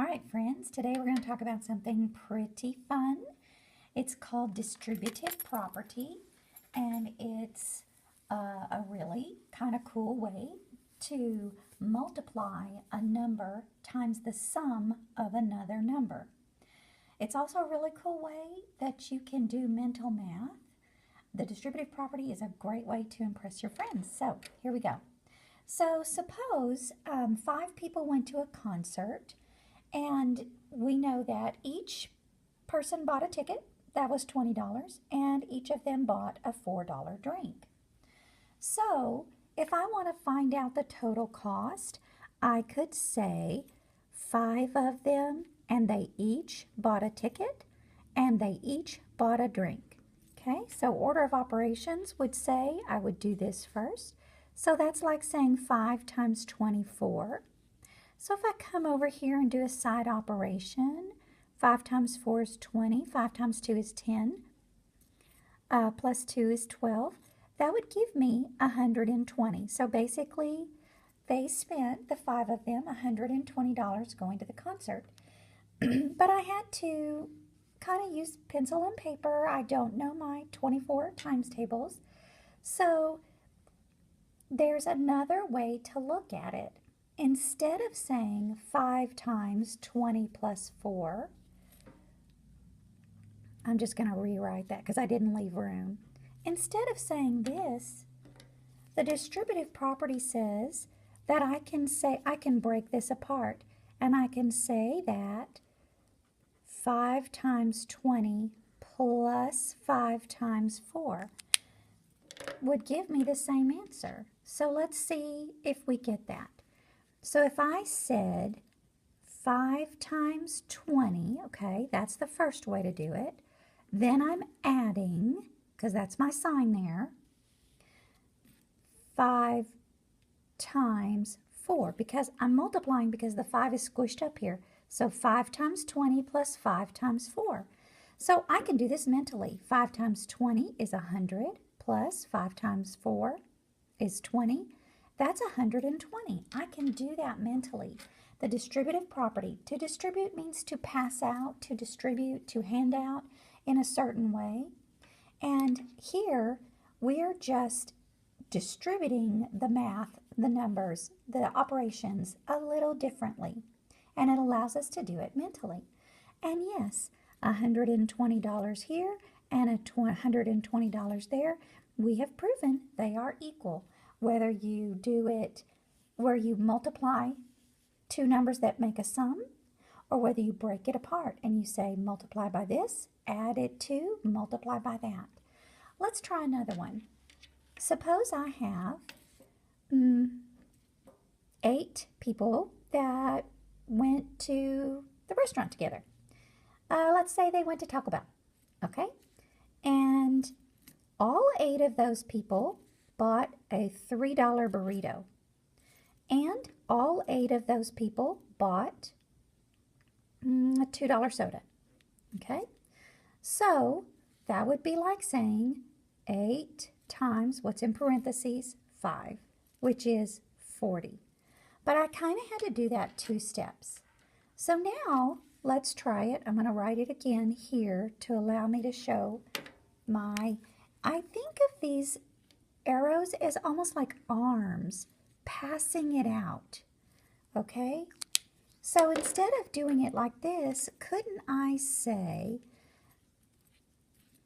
All right, friends, today we're going to talk about something pretty fun. It's called distributive property, and it's a really kind of cool way to multiply a number times the sum of another number. It's also a really cool way that you can do mental math. The distributive property is a great way to impress your friends. So here we go. So suppose 5 people went to a concert, and we know that each person bought a ticket. That was $20, and each of them bought a $4 drink. So if I want to find out the total cost, I could say 5 of them, and they each bought a ticket, and they each bought a drink. Okay, so order of operations would say I would do this first. So that's like saying 5 times 24. So if I come over here and do a side operation, 5 times 4 is 20, 5 times 2 is 10, plus 2 is 12. That would give me 120. So basically, they spent, the 5 of them, $120 going to the concert. But I had to kind of use pencil and paper. I don't know my 24 times tables. So there's another way to look at it. Instead of saying 5 times 20 plus 4, I'm just going to rewrite that because I didn't leave room. Instead of saying this, the distributive property says that I can break this apart, and I can say that 5 times 20 plus 5 times 4 would give me the same answer. So let's see if we get that. So if I said 5 times 20, okay, that's the first way to do it. Then I'm adding, because that's my sign there, 5 times 4, because I'm multiplying because the 5 is squished up here. So 5 times 20 plus 5 times 4. So I can do this mentally. 5 times 20 is 100 plus 5 times 4 is 20. That's 120. I can do that mentally. The distributive property. To distribute means to pass out, to distribute, to hand out in a certain way. And here we are just distributing the math, the numbers, the operations a little differently. And it allows us to do it mentally. And yes, $120 here and $120 there, we have proven they are equal. Whether you do it where you multiply two numbers that make a sum, or whether you break it apart and you say multiply by this, add it to, multiply by that. Let's try another one. Suppose I have 8 people that went to the restaurant together. Let's say they went to Taco Bell, okay? And all 8 of those people bought a $3 burrito. And all 8 of those people bought a $2 soda, okay? So that would be like saying 8 times, what's in parentheses, 5, which is 40. But I kind of had to do that 2 steps. So now let's try it. I'm going to write it again here to allow me to show I think of these arrows as almost like arms, passing it out, okay? So instead of doing it like this, couldn't I say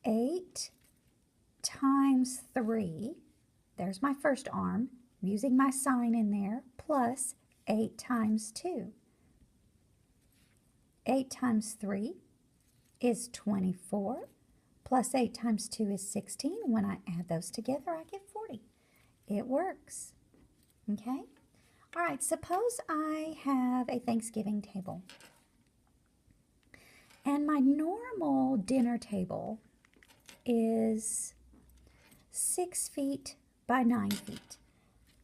8 times 3, there's my first arm, using my sign in there, plus 8 times 2. 8 times 3 is 24, plus 8 times 2 is 16. When I add those together, I get 40. It works, okay? All right, suppose I have a Thanksgiving table. And my normal dinner table is 6 feet by 9 feet.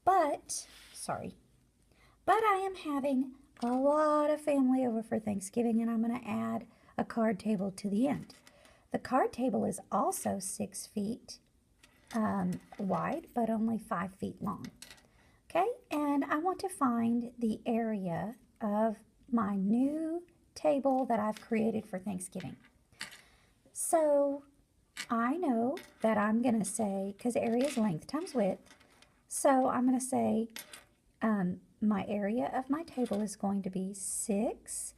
But I am having a lot of family over for Thanksgiving, and I'm going to add a card table to the end. The card table is also 6 feet wide, but only 5 feet long. Okay, and I want to find the area of my new table that I've created for Thanksgiving. So I know that I'm going to say, because area is length times width, so I'm going to say my area of my table is going to be 6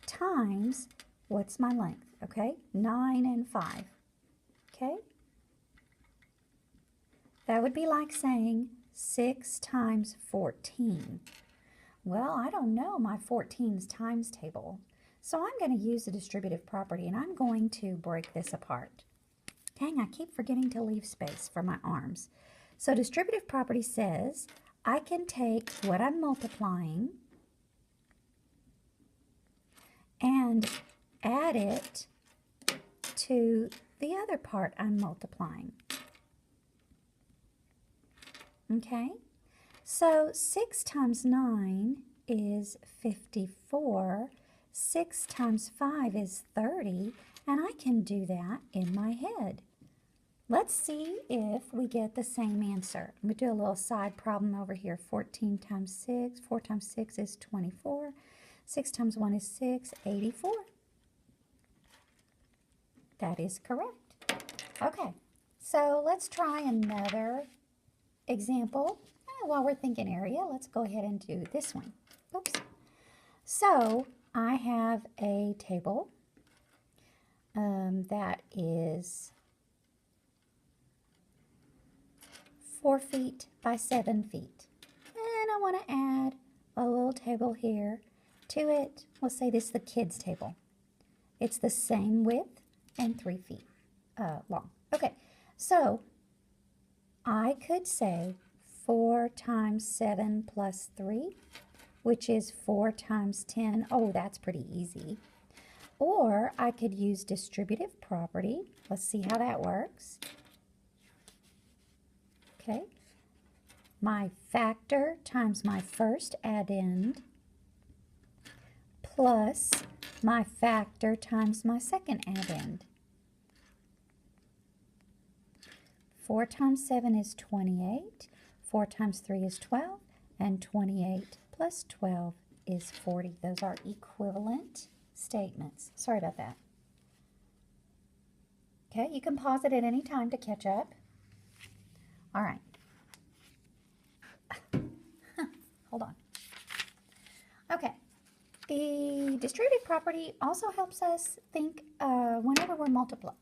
times, what's my length? Okay, 9 and 5. Okay, that would be like saying 6 times 14. Well, I don't know my 14's times table, so I'm going to use the distributive property, and I'm going to break this apart. Dang, I keep forgetting to leave space for my arms. So distributive property says I can take what I'm multiplying and add it to the other part I'm multiplying. Okay, so 6 times 9 is 54. 6 times 5 is 30, and I can do that in my head. Let's see if we get the same answer. I'm going to do a little side problem over here. 14 times 6. 4 times 6 is 24. 6 times 1 is 6. 84. That is correct. Okay, so let's try another example. While we're thinking area, let's go ahead and do this one. Oops. So I have a table that is 4 feet by 7 feet. And I want to add a little table here to it. Let's say this is the kids' table. It's the same width and 3 feet long. Okay, so I could say 4 times 7 plus 3, which is 4 times 10. Oh, that's pretty easy. Or I could use distributive property. Let's see how that works. Okay, my factor times my first addend plus my factor times my second addend. 4 times 7 is 28, 4 times 3 is 12, and 28 plus 12 is 40. Those are equivalent statements. Sorry about that. Okay, you can pause it at any time to catch up. All right. Hold on. Okay. The distributive property also helps us think whenever we're multiplying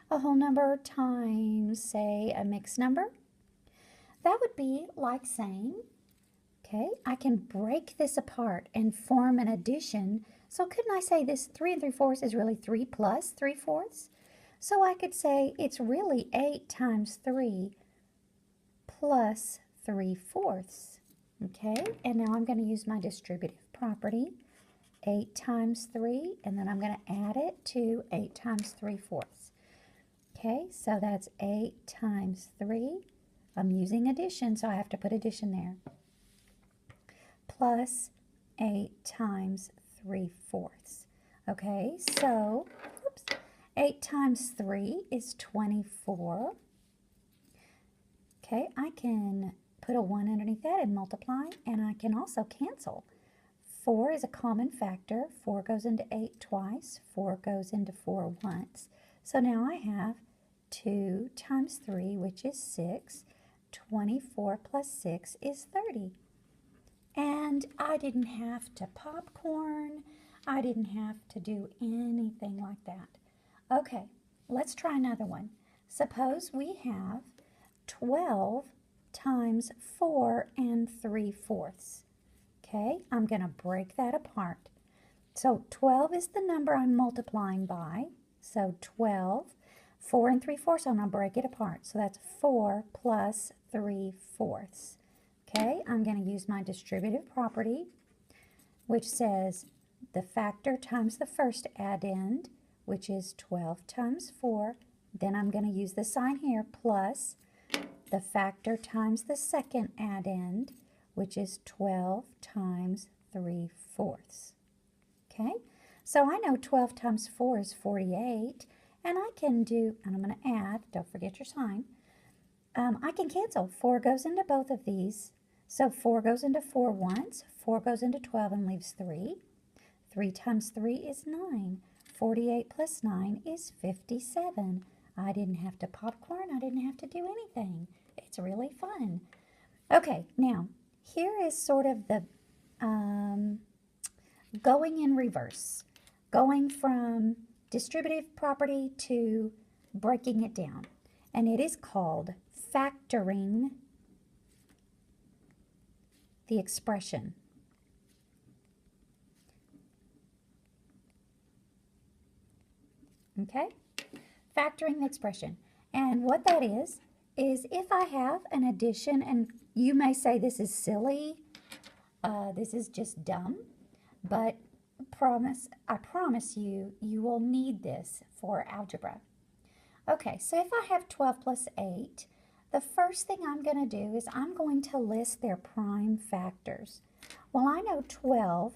a whole number times, say, a mixed number. That would be like saying, okay, I can break this apart and form an addition. So couldn't I say this 3 3/4 is really 3 plus 3/4? So I could say it's really 8 times 3 plus 3/4. Okay, and now I'm going to use my distributive property. 8 times 3, and then I'm going to add it to 8 times 3/4. Okay, so that's 8 times 3. I'm using addition, so I have to put addition there. Plus 8 times 3/4. Okay, so, oops, 8 times 3 is 24. Okay, I can put a 1 underneath that and multiply, and I can also cancel. 4 is a common factor. 4 goes into 8 twice. 4 goes into 4 once. So now I have 2 times 3, which is 6. 24 plus 6 is 30. And I didn't have to popcorn. I didn't have to do anything like that. Okay, let's try another one. Suppose we have 12 times 4 and 3/4. Okay, I'm going to break that apart. So 12 is the number I'm multiplying by. So 12, 4 and 3/4, I'm going to break it apart. So that's 4 plus 3/4. Okay, I'm going to use my distributive property, which says the factor times the first addend, which is 12 times 4. Then I'm going to use the sign here, plus the factor times the second addend, which is 12 times 3/4. Okay, so I know 12 times 4 is 48, and I can do, and I'm going to add, don't forget your sign, I can cancel. 4 goes into both of these, so 4 goes into 4 once, 4 goes into 12 and leaves 3. 3 times 3 is 9. 48 plus 9 is 57. I didn't have to popcorn. I didn't have to do anything. It's really fun. Okay, now, here is sort of the going in reverse. Going from distributive property to breaking it down. And it is called factoring the expression. Okay? Factoring the expression. And what that is if I have an addition, and you may say this is silly, this is just dumb, but I promise you, you will need this for algebra. Okay, so if I have 12 plus 8, the first thing I'm going to do is I'm going to list their prime factors. Well, I know 12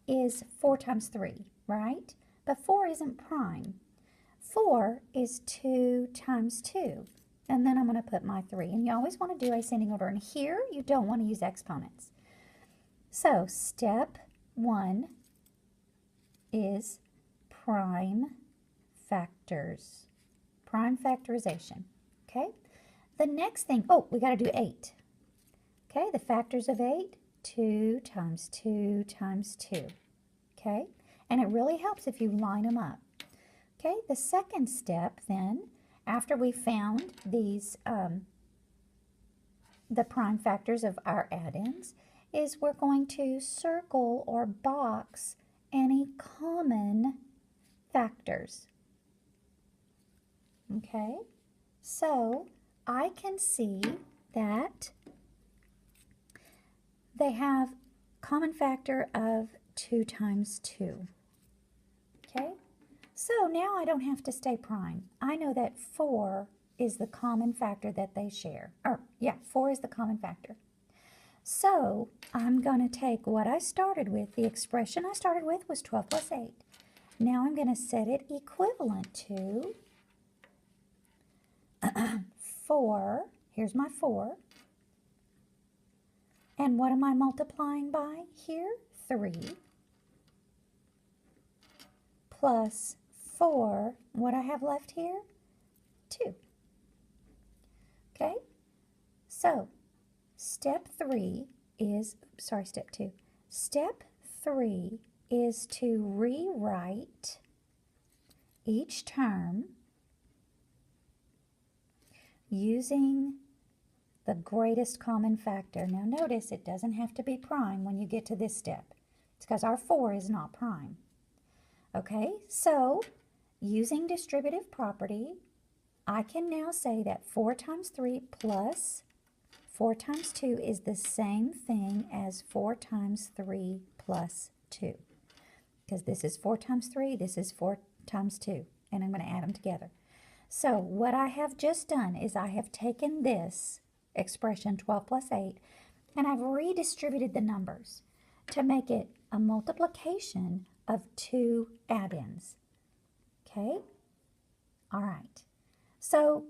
is 4 times 3, right? But 4 isn't prime. 4 is 2 times 2. And then I'm going to put my 3. And you always want to do ascending order. And here, you don't want to use exponents. So, step 1 is prime factors. Prime factorization. Okay? The next thing, we got to do 8. Okay, the factors of 8, 2 times 2 times 2. Okay? And it really helps if you line them up. Okay, the second step then, after we found these, the prime factors of our add-ins, is we're going to circle or box any common factors. Okay, so I can see that they have common factor of 2 times 2. Okay, so now I don't have to stay prime. I know that 4 is the common factor that they share. 4 is the common factor. So I'm going to take what I started with. The expression I started with was 12 plus 8. Now I'm going to set it equivalent to 4. Here's my 4. And what am I multiplying by here? 3. Plus 4. What I have left here? 2. Okay? So, step 2. Step 3 is to rewrite each term using the greatest common factor. Now notice it doesn't have to be prime when you get to this step. It's because our 4 is not prime. Okay, so using distributive property, I can now say that 4 times 3 plus 4 times 2 is the same thing as 4 times 3 plus 2. Because this is 4 times 3, this is 4 times 2, and I'm going to add them together. So what I have just done is I have taken this expression 12 plus 8 and I've redistributed the numbers to make it a multiplication of 2 add-ins. Okay? All right. So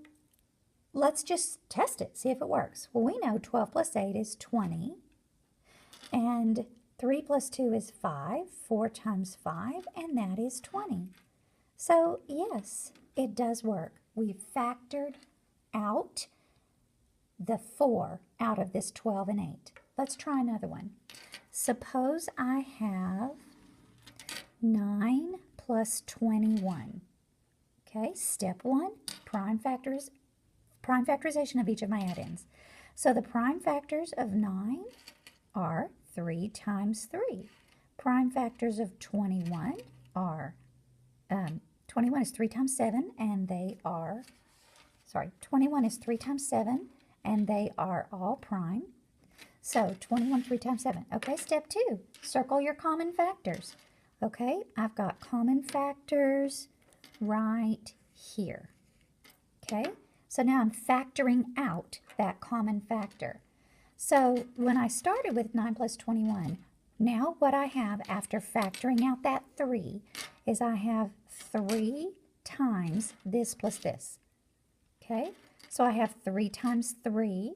let's just test it, see if it works. Well, we know 12 plus 8 is 20 and 3 plus 2 is 5, 4 times 5, and that is 20. So yes, it does work. We've factored out the 4 out of this 12 and 8. Let's try another one. Suppose I have 9 plus 21. Okay, step 1, prime factorization of each of my add-ins. So the prime factors of 9 are 3 times 3. Prime factors of 21 are 21 is 3 times 7, and they are, 21 is 3 times 7, and they are all prime. So 21, 3 times 7. Okay, step 2, circle your common factors. Okay, I've got common factors right here. Okay, so now I'm factoring out that common factor. So when I started with 9 plus 21, now what I have after factoring out that 3 is I have 3 times this plus this. Okay, so I have 3 times 3